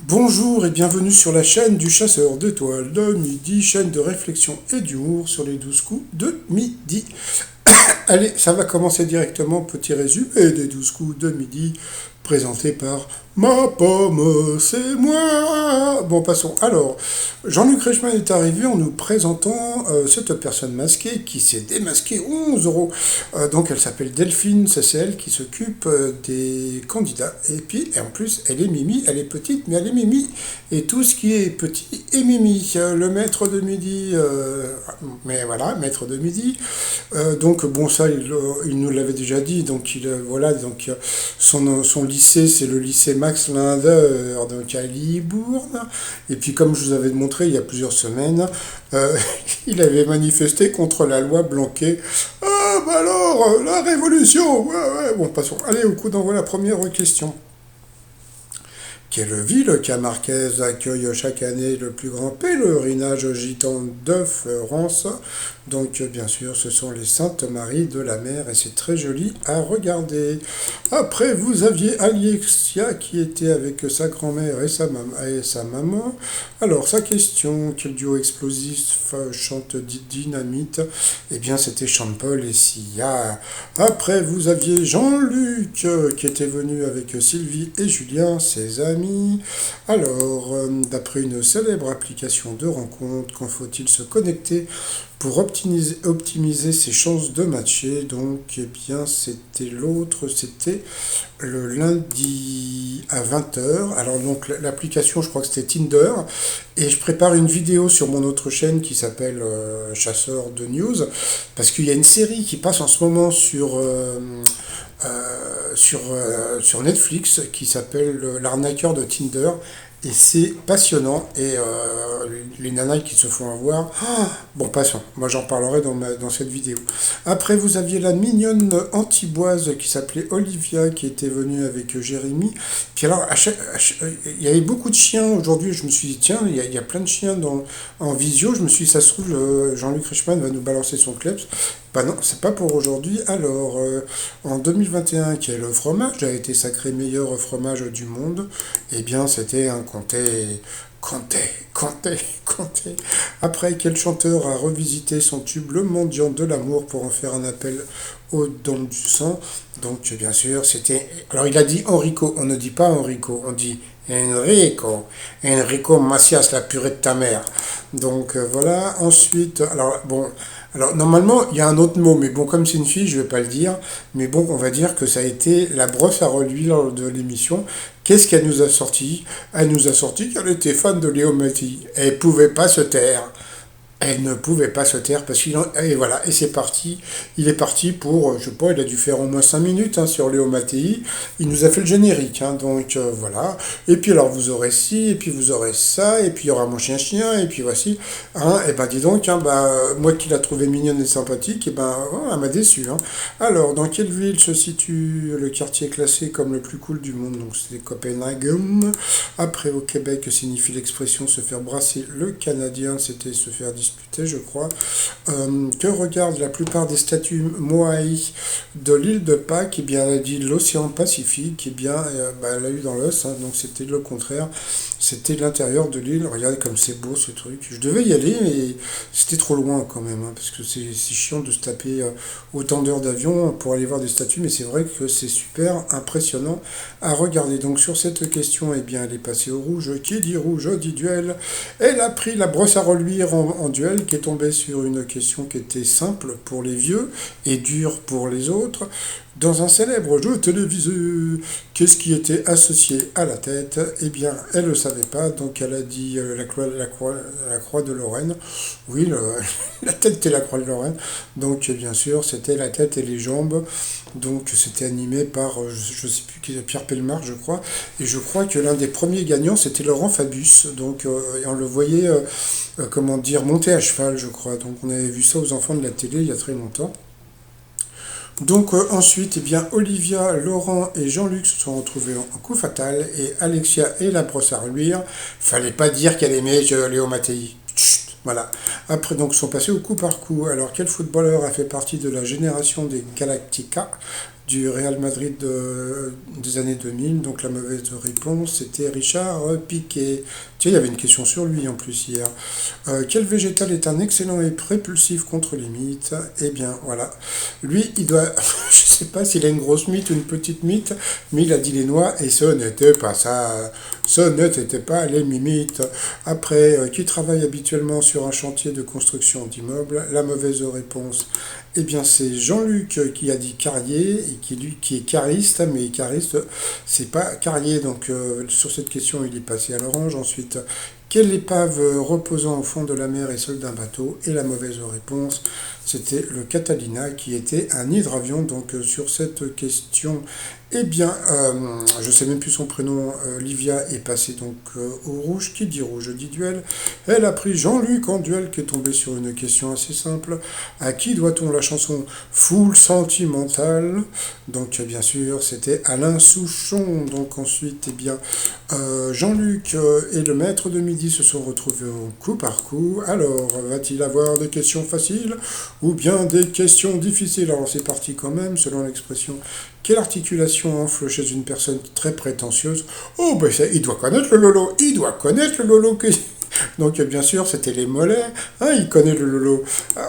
Bonjour et bienvenue sur la chaîne du chasseur d'étoiles de midi, chaîne de réflexion et d'humour sur les 12 coups de midi. Allez, ça va commencer directement, petit résumé des 12 coups de midi, présenté par ma pomme, c'est moi. Bon, passons. Alors, Jean-Luc Reichmann est arrivé en nous présentant cette personne masquée qui s'est démasquée 11 euros. Donc, elle s'appelle Delphine, c'est elle qui s'occupe des candidats. Et puis, en plus, elle est Mimi, elle est petite, mais elle est Mimi. Et tout ce qui est petit est Mimi. Le maître de midi, mais voilà, maître de midi. Donc, bon, ça, il nous l'avait déjà dit. Donc, voilà, donc, son lycée, c'est le lycée Max Linder, donc à Libourne. Et puis, comme je vous avais montré il y a plusieurs semaines, euh, il avait manifesté contre la loi Blanquet. Ah, bah alors, la révolution. Ouais, ouais, bon, passons. Allez, au coup d'envoi, la première question. Quelle ville Camarquez accueille chaque année le plus grand pèlerinage gitan de France? Donc bien sûr, ce sont les Saintes Maries de la Mer et c'est très joli à regarder. Après, vous aviez Alexia qui était avec sa grand-mère et sa maman. Alors, sa question, quel duo explosif chante Dynamite? Eh bien, c'était Jean-Paul et Sia. Après, vous aviez Jean-Luc qui était venu avec Sylvie et Julien, ses amis. Alors, d'après une célèbre application de rencontre, quand faut-il se connecter pour optimiser ses chances de matcher? Donc, eh bien, c'était l'autre, c'était le lundi à 20 h. Alors, donc, l'application, je crois que c'était Tinder. Et je prépare une vidéo sur mon autre chaîne qui s'appelle Chasseur de News. Parce qu'il y a une série qui passe en ce moment sur Netflix qui s'appelle L'arnaqueur de Tinder. Et c'est passionnant. Et les nanas qui se font avoir. Ah, bon, passons. Moi, j'en parlerai dans cette vidéo. Après, vous aviez la mignonne antiboise qui s'appelait Olivia, qui était venue avec Jérémy. Puis alors, il y avait beaucoup de chiens aujourd'hui. Je me suis dit, tiens, il y a plein de chiens en visio. Je me suis dit, ça se trouve, Jean-Luc Reichmann va nous balancer son kleps. Bah non, c'est pas pour aujourd'hui. Alors, en 2021, qui est le fromage, a été sacré meilleur fromage du monde. Eh bien, c'était un Comté, Comté, Comté. Après, quel chanteur a revisité son tube Le Mendiant de l'amour pour en faire un appel aux dons du sang? Donc, bien sûr, c'était. Alors, il a dit Enrico. On ne dit pas Enrico, on dit Enrico. Enrico Macias, la purée de ta mère. Donc, voilà. Ensuite, alors, bon. Alors, normalement, il y a un autre mot, mais bon, comme c'est une fille, je ne vais pas le dire. Mais bon, on va dire que ça a été la brosse à reluire de l'émission. Qu'est-ce qu'elle nous a sorti? Elle nous a sorti qu'elle était fan de Léo Mattei. Elle ne pouvait pas se taire. Elle ne pouvait pas se taire parce qu'il et voilà, et c'est parti. Il est parti pour, je sais pas, il a dû faire au moins 5 minutes sur Léo Mattei. Il nous a fait le générique, donc voilà. Et puis alors vous aurez ci, et puis vous aurez ça, et puis il y aura mon chien, et puis voici. Et ben dis donc, moi qui l'a trouvé mignonne et sympathique, et ben elle m'a déçu. Alors, dans quelle ville se situe le quartier classé comme le plus cool du monde? Donc c'est Copenhague. Après, au Québec, que signifie l'expression se faire brasser le Canadien? C'était se faire disputer, je crois. Que regardent la plupart des statues Moai de l'île de Pâques? Eh bien, elle a dit l'océan Pacifique. Eh bien, elle l'a eu dans l'os, donc c'était le contraire. C'était l'intérieur de l'île. Regardez comme c'est beau ce truc. Je devais y aller, mais c'était trop loin quand même, parce que c'est chiant de se taper autant d'heures d'avion pour aller voir des statues, mais c'est vrai que c'est super impressionnant à regarder. Donc sur cette question, eh bien, elle est passée au rouge. Qui dit rouge dit duel. Elle a pris la brosse à reluire en duel, qui est tombée sur une question qui était simple pour les vieux et dure pour les autres. Dans un célèbre jeu télévisé, qu'est-ce qui était associé à la tête? Eh bien, elle ne le savait pas, donc elle a dit la croix de Lorraine. Oui, la tête et la croix de Lorraine. Donc, bien sûr, c'était la tête et les jambes. Donc, c'était animé par, je ne sais plus qui, Pierre Pellemard, je crois. Et je crois que l'un des premiers gagnants, c'était Laurent Fabius. Donc, et on le voyait, comment dire, monter à cheval, je crois. Donc, on avait vu ça aux enfants de la télé il y a très longtemps. Donc ensuite, eh bien, Olivia, Laurent et Jean-Luc se sont retrouvés en coup fatal et Alexia et la brosse à reluire. Fallait pas dire qu'elle aimait Léo Mattei. Chut, voilà. Après, donc, sont passés au coup par coup. Alors, quel footballeur a fait partie de la génération des Galactica du Real Madrid des années 2000. Donc la mauvaise réponse, c'était Richard Piqué. Tiens, il y avait une question sur lui en plus hier. Quel végétal est un excellent et prépulsif contre les mythes? Eh bien, voilà. Lui, il doit. Je sais pas s'il a une grosse mythe ou une petite mythe, mais il a dit les noix et ce n'était pas ça. Ce n'était pas les mimites. Après, qui travaille habituellement sur un chantier de construction d'immeubles? La mauvaise réponse, eh bien, c'est Jean-Luc qui a dit Carrier et qui est cariste, mais cariste, c'est pas Carrier. Donc, sur cette question, il est passé à l'orange. Ensuite, quelle épave reposant au fond de la mer est seule d'un bateau? Et la mauvaise réponse, c'était le Catalina qui était un hydravion. Donc, sur cette question, eh bien, je sais même plus son prénom, Livia est passée donc au rouge. Qui dit rouge dit duel. Elle a pris Jean-Luc en duel qui est tombé sur une question assez simple. À qui doit-on la chanson Foule sentimentale? Donc bien sûr, c'était Alain Souchon. Donc ensuite, eh bien, Jean-Luc et le maître de midi se sont retrouvés au coup par coup. Alors, va-t-il avoir des questions faciles ou bien des questions difficiles? Alors c'est parti quand même, selon l'expression. Quelle articulation enfle chez une personne très prétentieuse? Oh, ben ça, il doit connaître le Lolo, il doit connaître le Lolo. Donc bien sûr, c'était les mollets. Ah, il connaît le Lolo.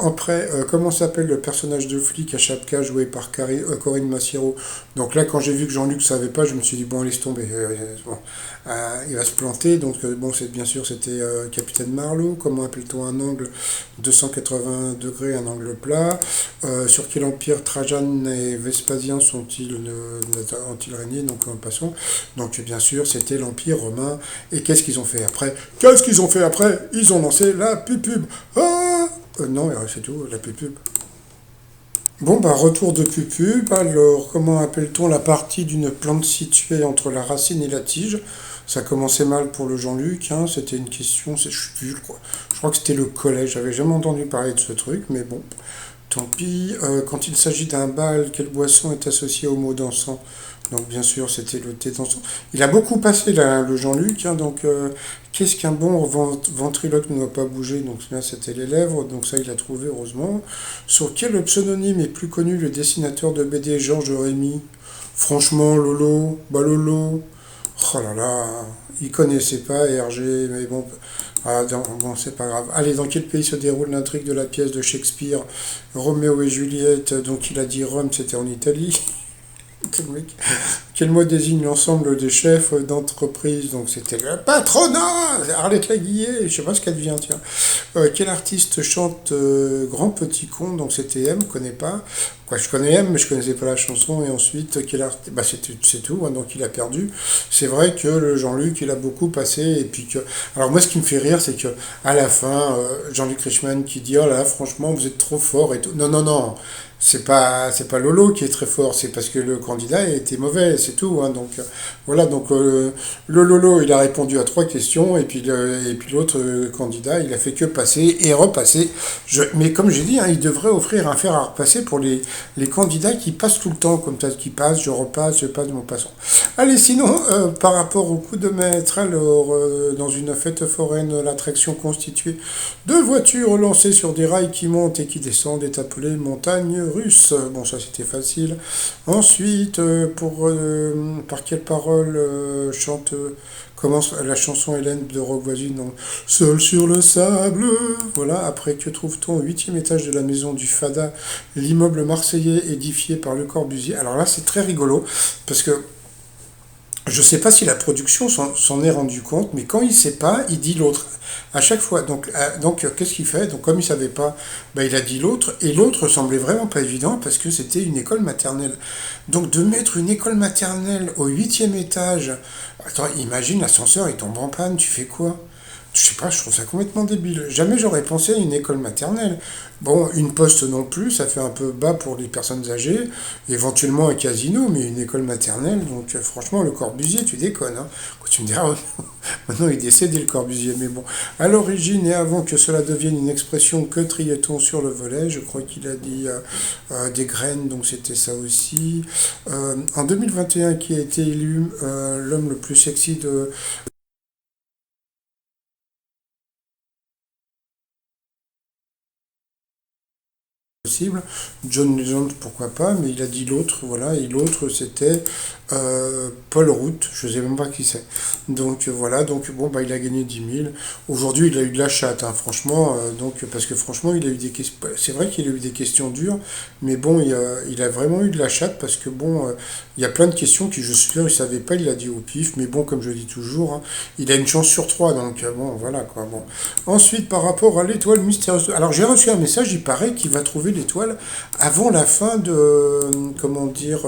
Après, comment s'appelle le personnage de flic à Chapka joué par Corinne Massiero? Donc là, quand j'ai vu que Jean-Luc savait pas, je me suis dit, bon, laisse tomber. Bon, il va se planter. Donc bon, c'est bien sûr, c'était Capitaine Marlowe. Comment appelle-t-on un angle 280 degrés, un angle plat? Sur quel empire Trajan et Vespasien ont-ils régné? Donc passons. Donc bien sûr, c'était l'Empire romain. Et qu'est-ce qu'ils ont fait après? Qu'est-ce qu'ils ont fait après? Ils ont lancé la pupube. Ah non, c'est tout, la pupube. Bon, bah, retour de pupube. Alors, comment appelle-t-on la partie d'une plante située entre la racine et la tige? Ça commençait mal pour le Jean-Luc, hein, c'était une question, je suis plus, je crois que c'était le collège, j'avais jamais entendu parler de ce truc, mais bon, tant pis. Quand il s'agit d'un bal, quelle boisson est associée au mot dansant? Donc bien sûr, c'était le thé dansant. Il a beaucoup passé là, le Jean-Luc, hein, donc qu'est-ce qu'un bon ventriloque ne doit pas bouger? Donc là, c'était les lèvres, donc ça, il a trouvé, heureusement. Sur quel pseudonyme est plus connu le dessinateur de BD Georges Rémy? Franchement, Lolo, bah Lolo, oh là là, il connaissait pas Hergé, mais bon, bon, c'est pas grave. Allez, dans quel pays se déroule l'intrigue de la pièce de Shakespeare, Roméo et Juliette? Donc il a dit Rome, c'était en Italie. Quel mot désigne l'ensemble des chefs d'entreprise? Donc c'était le patronat, Arlette Laguillet, je sais pas ce qu'elle devient, tiens. Quel artiste chante Grand Petit Con? Donc c'était M, je connais pas. Quoi, je connais M, mais je connaissais pas la chanson. Et ensuite, bah, c'est tout, hein, donc il a perdu. C'est vrai que le Jean-Luc, il a beaucoup passé. Et puis que... Alors moi, ce qui me fait rire, c'est que à la fin, Jean-Luc Reichmann qui dit, oh là, franchement, vous êtes trop fort et tout. Non, non, non. C'est pas Lolo qui est très fort, c'est parce que le candidat était mauvais, c'est tout, hein. Donc voilà, donc le Lolo il a répondu à trois questions et puis l'autre candidat il a fait que passer et repasser. Mais comme j'ai dit, hein, il devrait offrir un fer à repasser pour les candidats qui passent tout le temps comme ça, qui passent, je passe, mon passant. Allez, sinon par rapport au coup de maître, alors dans une fête foraine, l'attraction constituée de voitures lancées sur des rails qui montent et qui descendent est appelée montagne russe. Bon, ça c'était facile. Ensuite, par quelle parole commence la chanson Hélène de Rock Voisine? Donc, seul sur le sable. Voilà. Après, que trouve-t-on au huitième étage de la maison du Fada, l'immeuble marseillais édifié par Le Corbusier? Alors là, c'est très rigolo parce que je sais pas si la production s'en est rendu compte, mais quand il sait pas, il dit l'autre. À chaque fois. Donc qu'est-ce qu'il fait? Donc, comme il savait pas, ben, il a dit l'autre, et l'autre semblait vraiment pas évident parce que c'était une école maternelle. Donc, de mettre une école maternelle au huitième étage, attends, imagine l'ascenseur, il tombe en panne, tu fais quoi? Je sais pas, je trouve ça complètement débile. Jamais j'aurais pensé à une école maternelle. Bon, une poste non plus, ça fait un peu bas pour les personnes âgées, éventuellement un casino, mais une école maternelle, donc franchement, le Corbusier, tu déconnes, hein. Quand tu me diras, oh, maintenant il est décédé le Corbusier, mais bon. À l'origine et avant que cela devienne une expression, que triait-on sur le volet? Je crois qu'il a dit des graines, donc c'était ça aussi. En 2021, qui a été élu l'homme le plus sexy de possible. John Legend, pourquoi pas, mais il a dit l'autre, voilà, et l'autre c'était Paul Root, je sais même pas qui c'est. Donc voilà, donc bon, bah il a gagné 10 000. Aujourd'hui, il a eu de la chatte, hein, franchement, donc parce que franchement, il a eu des questions. C'est vrai qu'il a eu des questions dures, mais bon, il a vraiment eu de la chatte parce que bon, il y a plein de questions qui, je suis sûr, il savait pas, il a dit au pif, mais bon, comme je dis toujours, hein, il a une chance sur trois, donc bon, voilà quoi. Bon. Ensuite, par rapport à l'étoile mystérieuse, alors j'ai reçu un message, il paraît qu'il va trouver l'étoile avant la fin de, comment dire,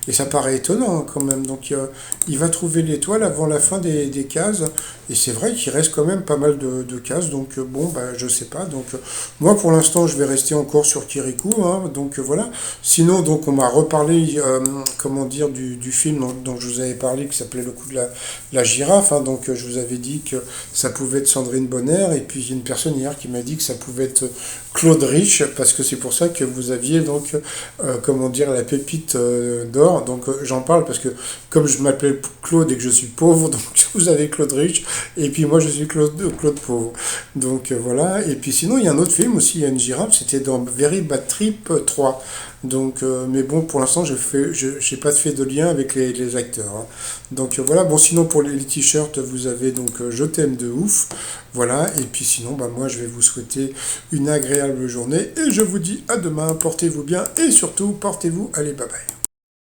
et ça paraît étonnant hein, quand même. Donc il va trouver l'étoile avant la fin des cases, et c'est vrai qu'il reste quand même pas mal de cases, donc bon, bah je sais pas. Donc moi pour l'instant, je vais rester encore sur Kirikou, hein, donc voilà. Sinon, donc on m'a reparlé, comment dire, du film dont je vous avais parlé, qui s'appelait Le coup de la girafe, hein, donc je vous avais dit que ça pouvait être Sandrine Bonner, et puis il y a une personne hier qui m'a dit que ça pouvait être Claude Rich, parce que c'est pour ça que vous aviez donc, comment dire, la pépite d'or. Donc j'en parle parce que comme je m'appelle Claude et que je suis pauvre, donc vous avez Claude Rich, et puis moi je suis Claude pauvre. Donc voilà, et puis sinon il y a un autre film aussi, il y a une girafe, c'était dans Very Bad Trip 3. Donc, mais bon, pour l'instant, j'ai pas fait de lien avec les acteurs, hein. Donc voilà, bon, sinon pour les t-shirts, vous avez donc Je t'aime de ouf. Voilà, et puis sinon, bah, moi, je vais vous souhaiter une agréable journée et je vous dis à demain. Portez-vous bien et surtout, portez-vous. Allez, bye bye.